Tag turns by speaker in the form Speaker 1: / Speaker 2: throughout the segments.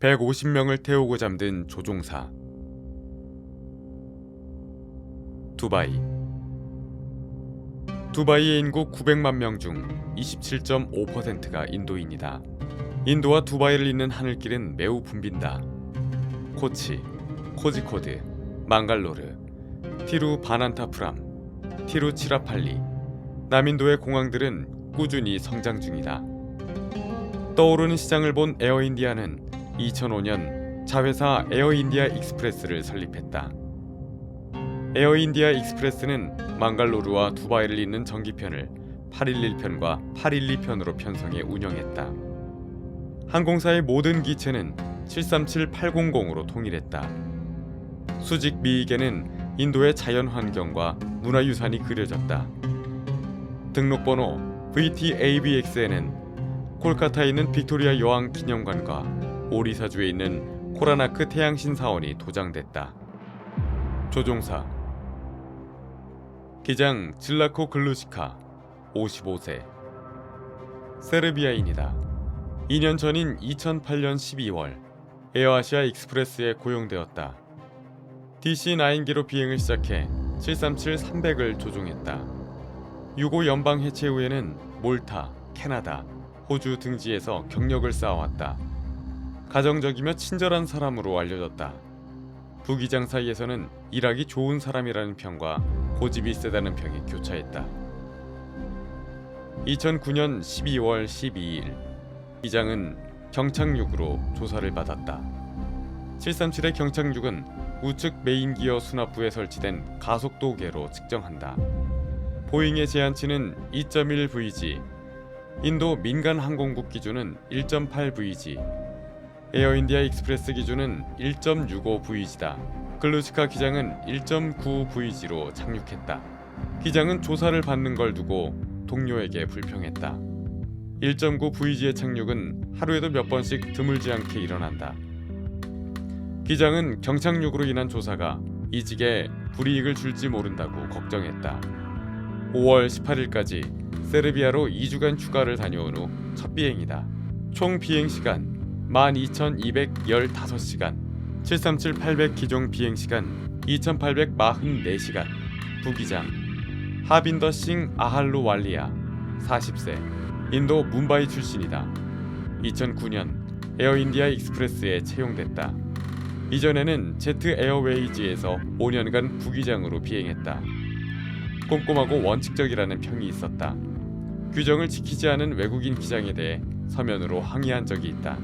Speaker 1: 150명을 태우고 잠든 조종사. 두바이. 두바이의 인구 900만 명 중 27.5%가 인도인이다. 인도와 두바이를 잇는 하늘길은 매우 붐빈다. 코치, 코지코드, 망갈로르, 티루바난타푸람, 티루치라팔리, 남인도의 공항들은 꾸준히 성장 중이다. 떠오르는 시장을 본 에어인디아는 2005년 자회사 에어인디아 익스프레스를 설립했다. 에어인디아 익스프레스는 망갈로르와 두바이를 잇는 정기편을 811편과 812편으로 편성해 운영했다. 항공사의 모든 기체는 737-800으로 통일했다. 수직 미익에는 인도의 자연환경과 문화유산이 그려졌다. 등록번호 VTABX에는 콜카타에 있는 빅토리아 여왕 기념관과 오리사주에 있는 코라나크 태양신사원이 도장됐다. 조종사. 기장 질라코 글루시카, 55세. 세르비아인이다. 2년 전인 2008년 12월 에어아시아 익스프레스에 고용되었다. DC-9기로 비행을 시작해 737-300을 조종했다. 유고 연방 해체 후에는 몰타, 캐나다, 호주 등지에서 경력을 쌓아왔다. 가정적이며 친절한 사람으로 알려졌다. 부기장 사이에서는 일하기 좋은 사람이라는 평과 고집이 세다는 평이 교차했다. 2009년 12월 12일 기장은 경착륙으로 조사를 받았다. 737의 경착륙은 우측 메인 기어 수납부에 설치된 가속도계로 측정한다. 보잉의 제한치는 2.1VG, 인도 민간 항공국 기준은 1.8VG, 에어인디아 익스프레스 기준은 1.65VG다. 글루시카 기장은 1.9VG로 착륙했다. 기장은 조사를 받는 걸 두고 동료에게 불평했다. 1.9VG의 착륙은 하루에도 몇 번씩 드물지 않게 일어난다. 기장은 경착륙으로 인한 조사가 이직에 불이익을 줄지 모른다고 걱정했다. 5월 18일까지 세르비아로 2주간 휴가를 다녀온 후 첫 비행이다. 총 비행시간 12,215시간, 737-800 기종 비행시간 2,844시간. 부기장 하빈더 싱 아할루 왈리아, 40세. 인도 뭄바이 출신이다. 2009년 에어인디아 익스프레스에 채용됐다. 이전에는 제트 에어웨이즈에서 5년간 부기장으로 비행했다. 꼼꼼하고 원칙적이라는 평이 있었다. 규정을 지키지 않은 외국인 기장에 대해 서면으로 항의한 적이 있다.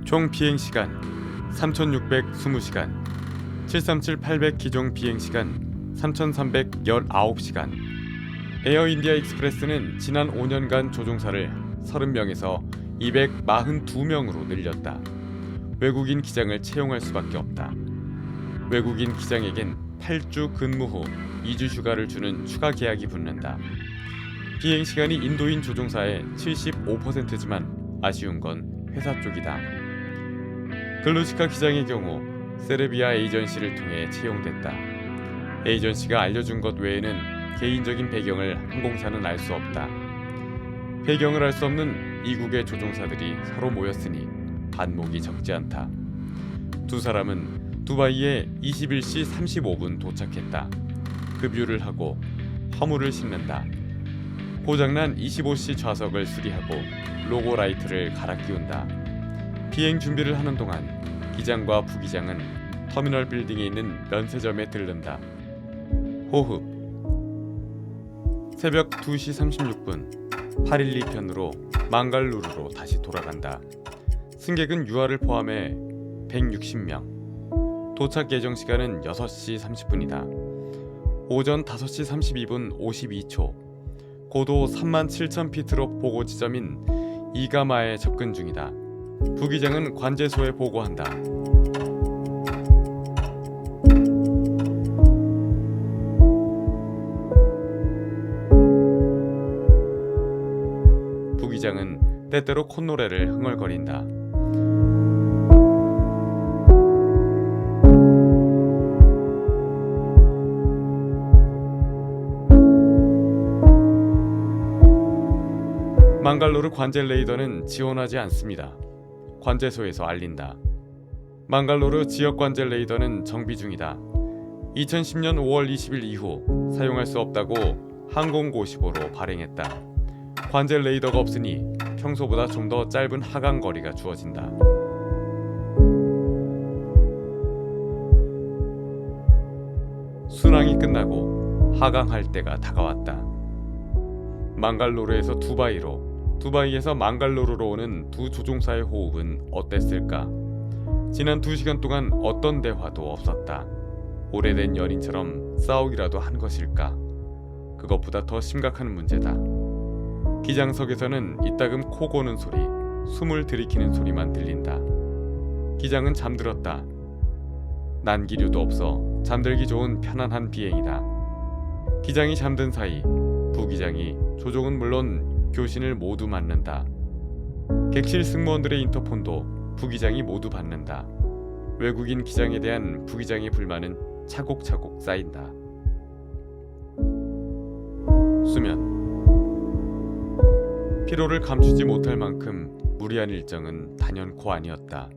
Speaker 1: 총 비행시간 3,620시간, 737-800 기종 비행시간 3,319시간. 에어인디아 익스프레스는 지난 5년간 조종사를 30명에서 242명으로 늘렸다. 외국인 기장을 채용할 수밖에 없다. 외국인 기장에겐 8주 근무 후 2주 휴가를 주는 추가 계약이 붙는다. 비행시간이 인도인 조종사의 75%지만 아쉬운 건 회사 쪽이다. 글루시카 기장의 경우 세르비아 에이전시를 통해 채용됐다. 에이전시가 알려준 것 외에는 개인적인 배경을 항공사는 알 수 없다. 배경을 알 수 없는 이국의 조종사들이 서로 모였으니 반목이 적지 않다. 두 사람은 두바이에 21시 35분 도착했다. 급유를 하고 화물을 싣는다. 고장난 25시 좌석을 수리하고 로고 라이트를 갈아 끼운다. 비행 준비를 하는 동안 기장과 부기장은 터미널 빌딩에 있는 면세점에 들른다. 호흡. 새벽 2시 36분 812편으로 망갈루르로 다시 돌아간다. 승객은 유아를 포함해 160명. 도착 예정 시간은 6시 30분이다. 오전 5시 32분 52초. 고도 37,000피트로 보고 지점인 이가마에 접근 중이다. 부기장은 관제소에 보고한다. 부기장은 때때로 콧노래를 흥얼거린다. 망갈로르 관제 레이더는 지원하지 않습니다. 관제소에서 알린다. 망갈로르 지역 관제 레이더는 정비 중이다. 2010년 5월 20일 이후 사용할 수 없다고 항공고시보로 발행했다. 관제 레이더가 없으니 평소보다 좀 더 짧은 하강 거리가 주어진다. 순항이 끝나고 하강할 때가 다가왔다. 망갈로르에서 두바이로, 두바이에서 망갈로르로 오는 두 조종사의 호흡은 어땠을까? 지난 2시간 동안 어떤 대화도 없었다. 오래된 연인처럼 싸우기라도 한 것일까? 그것보다 더 심각한 문제다. 기장석에서는 이따금 코 고는 소리, 숨을 들이키는 소리만 들린다. 기장은 잠들었다. 난기류도 없어 잠들기 좋은 편안한 비행이다. 기장이 잠든 사이 부기장이 조종은 물론 교신을 모두 맡는다. 객실 승무원들의 인터폰도 부기장이 모두 받는다. 외국인 기장에 대한 부기장의 불만은 차곡차곡 쌓인다. 수면. 피로를 감추지 못할 만큼 무리한 일정은 단연코 아니었다.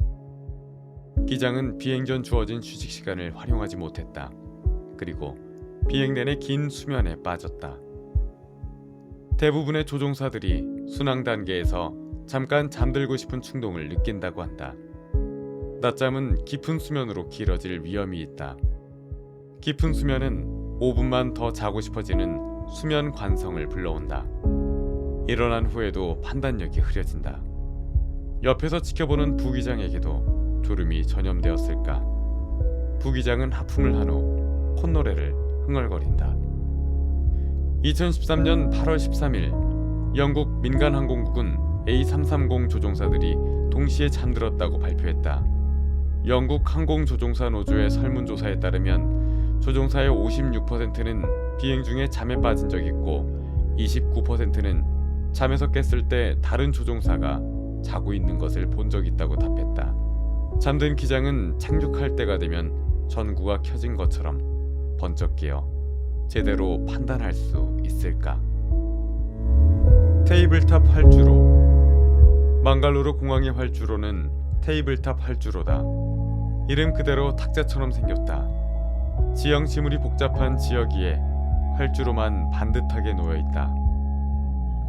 Speaker 1: 기장은 비행 전 주어진 휴식 시간을 활용하지 못했다. 그리고 비행 내내 긴 수면에 빠졌다. 대부분의 조종사들이 순항 단계에서 잠깐 잠들고 싶은 충동을 느낀다고 한다. 낮잠은 깊은 수면으로 길어질 위험이 있다. 깊은 수면은 5분만 더 자고 싶어지는 수면 관성을 불러온다. 일어난 후에도 판단력이 흐려진다. 옆에서 지켜보는 부기장에게도 졸음이 전염되었을까? 부기장은 하품을 한 후 콧노래를 흥얼거린다. 2013년 8월 13일 영국 민간항공국은 A330 조종사들이 동시에 잠들었다고 발표했다. 영국 항공조종사 노조의 설문조사에 따르면 조종사의 56%는 비행 중에 잠에 빠진 적이 있고 29%는 잠에서 깼을 때 다른 조종사가 자고 있는 것을 본 적이 있다고 답했다. 잠든 기장은 착륙할 때가 되면 전구가 켜진 것처럼 번쩍 깨어 제대로 판단할 수 있을까? 테이블탑 활주로. 망갈로르 공항의 활주로는 테이블탑 활주로다. 이름 그대로 탁자처럼 생겼다. 지형 지물이 복잡한 지역위에 활주로만 반듯하게 놓여있다.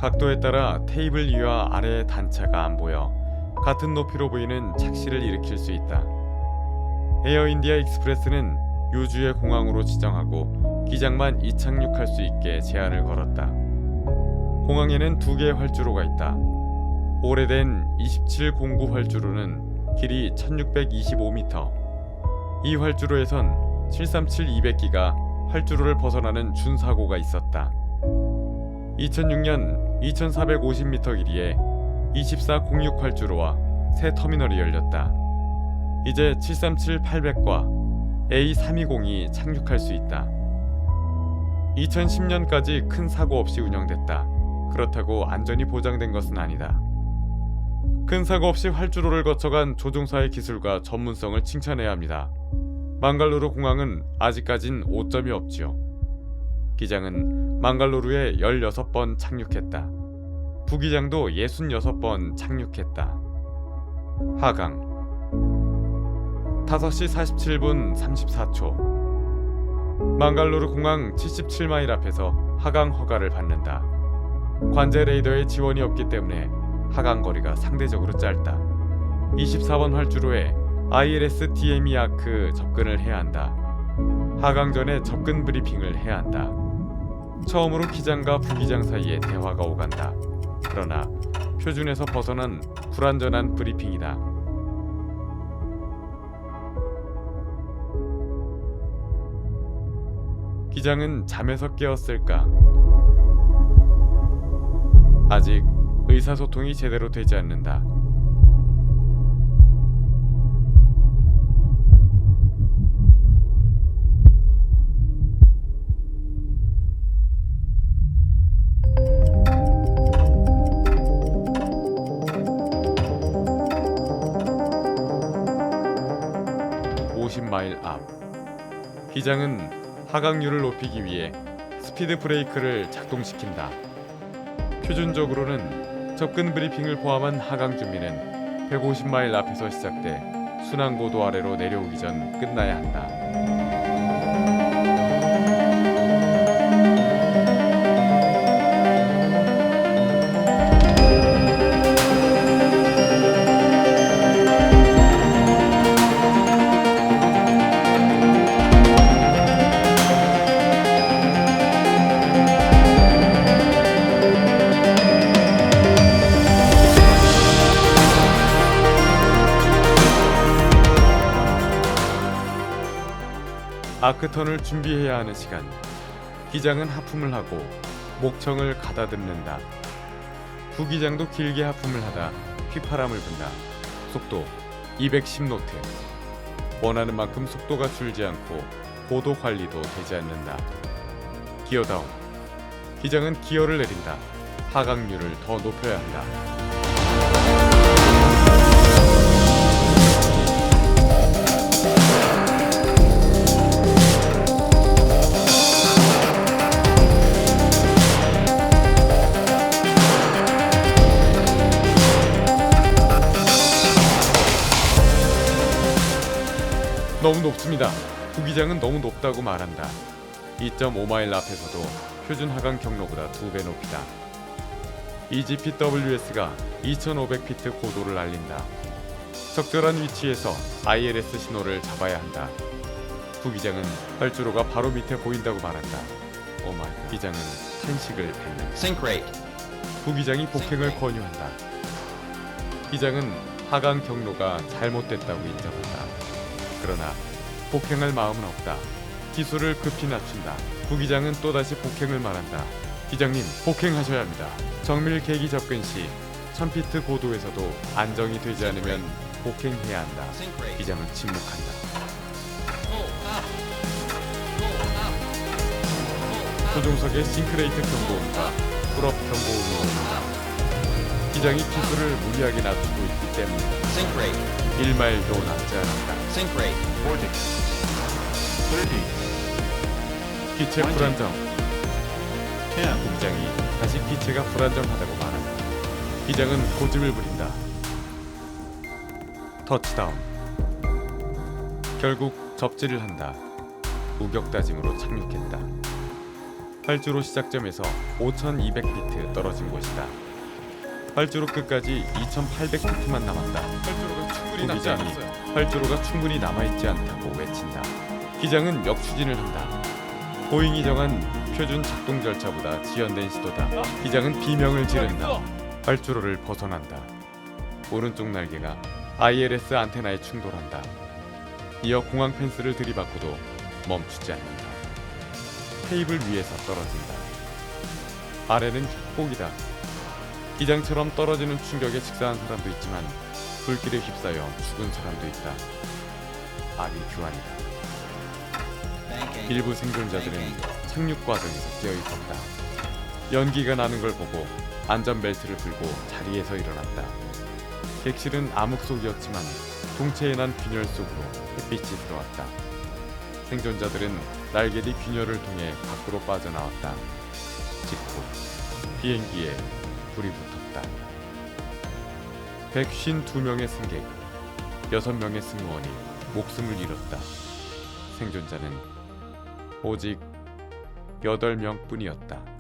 Speaker 1: 각도에 따라 테이블 위와 아래의 단차가 안 보여 같은 높이로 보이는 착시를 일으킬 수 있다. 에어인디아 익스프레스는 요주의 공항으로 지정하고 기장만 이착륙할 수 있게 제한을 걸었다. 공항에는 2개의 활주로가 있다. 오래된 2709 활주로는 길이 1625m. 이 활주로에선 737-200기가 활주로를 벗어나는 준사고가 있었다. 2006년 2450m 길이의 2406 활주로와 새 터미널이 열렸다. 이제 737-800과 A320이 착륙할 수 있다. 2010년까지 큰 사고 없이 운영됐다. 그렇다고 안전이 보장된 것은 아니다. 큰 사고 없이 활주로를 거쳐간 조종사의 기술과 전문성을 칭찬해야 합니다. 망갈로르 공항은 아직까진 오점이 없지요. 기장은 망갈로르에 16번 착륙했다. 부기장도 66번 착륙했다. 하강 5시 47분 34초. 망갈로르 공항 77마일 앞에서 하강 허가를 받는다. 관제 레이더의 지원이 없기 때문에 하강 거리가 상대적으로 짧다. 24번 활주로에 ILS DME 아크 접근을 해야 한다. 하강 전에 접근 브리핑을 해야 한다. 처음으로 기장과 부기장 사이에 대화가 오간다. 그러나 표준에서 벗어난 불완전한 브리핑이다. 기장은 잠에서 깨었을까? 아직 의사소통이 제대로 되지 않는다. 마일 앞. 기장은 하강률을 높이기 위해 스피드 브레이크를 작동시킨다. 표준적으로는 접근 브리핑을 포함한 하강 준비는 150마일 앞에서 시작돼 순환고도 아래로 내려오기 전 끝나야 한다. 아크턴을 준비해야 하는 시간. 기장은 하품을 하고 목청을 가다듬는다. 부기장도 길게 하품을 하다 휘파람을 분다. 속도 210노트. 원하는 만큼 속도가 줄지 않고 고도 관리도 되지 않는다. 기어다운. 기장은 기어를 내린다. 하강률을 더 높여야 한다. 너무 높습니다. 부기장은 너무 높다고 말한다. 2.5마일 앞에서도 표준 하강 경로보다 2배 높이다. EGPWS가 2500피트 고도를 알린다. 적절한 위치에서 ILS 신호를 잡아야 한다. 부기장은 활주로가 바로 밑에 보인다고 말한다. 오마이. 기장은 탄식을 뱉는다.
Speaker 2: Sink rate.
Speaker 1: 부기장이 폭행을 권유한다. 기장은 하강 경로가 잘못됐다고 인정한다. 그러나 폭행할 마음은 없다. 기술을 급히 낮춘다. 부기장은 또다시 폭행을 말한다. 기장님, 폭행하셔야 합니다. 정밀 계기 접근 시 1000피트 고도에서도 안정이 되지 않으면 폭행해야 한다.
Speaker 2: Sink rate.
Speaker 1: 기장은 침묵한다. 조종석에 싱크레이트 경보음과 풀업 경보음이 옵니다. 기장이 기술을 무리하게 낮추고 있기 때문이다.
Speaker 2: Sink rate.
Speaker 1: 1마일도 남지 않았다.
Speaker 2: Sink rate.
Speaker 3: 40, 30,
Speaker 1: 기체 불안정.
Speaker 3: 10,
Speaker 1: 부기장이 다시 기체가 불안정하다고 말한다. 기장은 고집을 부린다. 터치다운. 결국 접지를 한다. 우격다짐으로 착륙했다. 활주로 시작점에서 5200피트 떨어진 곳이다. 활주로 끝까지 2800피트만 남았다. 활주로가 충분히 남지 않았어요. 활주로가 충분히 남아있지 않다고 외친다. 기장은 역추진을 한다. 보잉이 정한 표준 작동 절차보다 지연된 시도다. 기장은 비명을 지른다. 활주로를 벗어난다. 오른쪽 날개가 ILS 안테나에 충돌한다. 이어 공항 펜스를 들이받고도 멈추지 않는다. 테이블 위에서 떨어진다. 아래는 협곡이다. 기장처럼 떨어지는 충격에 직사한 사람도 있지만 불길에 휩싸여 죽은 사람도 있다. 아비 규환이다.
Speaker 2: Bank angle.
Speaker 1: 일부 생존자들은
Speaker 2: Bank angle.
Speaker 1: 착륙 과정에서 깨어 있었다. 연기가 나는 걸 보고 안전벨트를 풀고 자리에서 일어났다. 객실은 암흑 속이었지만 동체에 난 균열 속으로 햇빛이 들어왔다. 생존자들은 날개 뒤 균열을 통해 밖으로 빠져나왔다. 직후 비행기에 불이 붙었다. 152명의 승객, 6명의 승무원이 목숨을 잃었다. 생존자는 오직 8명뿐이었다.